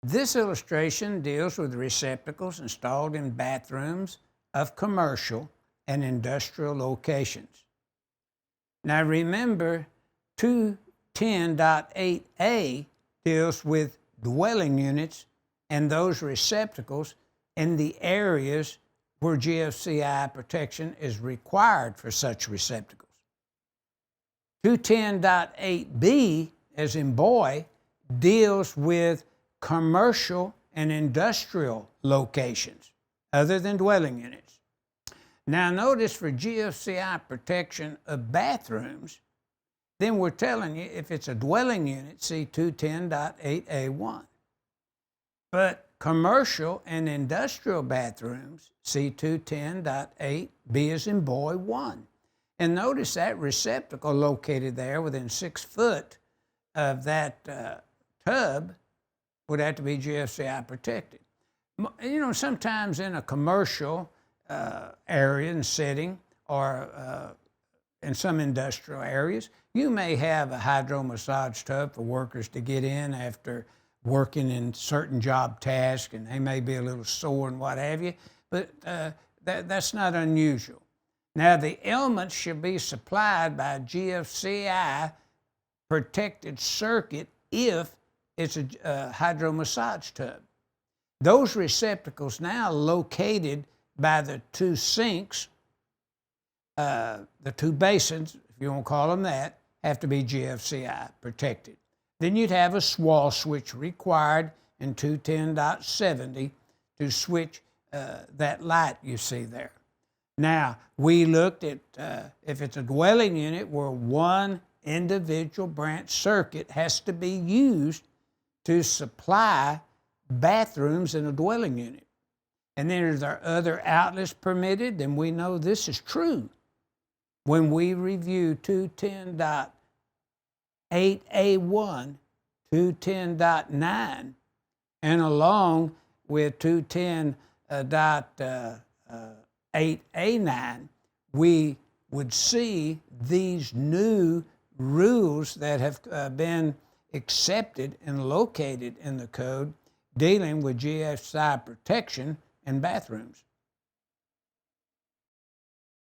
This illustration deals with receptacles installed in bathrooms of commercial and industrial locations. Now remember, 210.8a deals with dwelling units and those receptacles in the areas where GFCI protection is required for such receptacles. 210.8b, as in boy, deals with commercial and industrial locations other than dwelling units. Now notice, for GFCI protection of bathrooms, then we're telling you if it's a dwelling unit, see 210.8a1. But commercial and industrial bathrooms, see 210.8b as in boy 1. And notice that receptacle located there within 6 foot of that tub would have to be GFCI protected. You know, sometimes in a commercial area and setting, or in some industrial areas, you may have a hydro massage tub for workers to get in after working in certain job tasks, and they may be a little sore and what have you, but that's not unusual. Now, the elements should be supplied by a GFCI protected circuit if it's a hydro massage tub. Those receptacles now located by the 2 sinks, the 2 basins, if you want to call them that, have to be GFCI protected. Then you'd have a swall switch required in 210.70 to switch that light you see there. Now, we looked at if it's a dwelling unit where one individual branch circuit has to be used to supply bathrooms in a dwelling unit. And then are there other outlets permitted? Then we know this is true. When we review 210.8a1, 210.9, and along with 210.8a9, we would see these new rules that have been accepted and located in the code dealing with GFCI protection in bathrooms.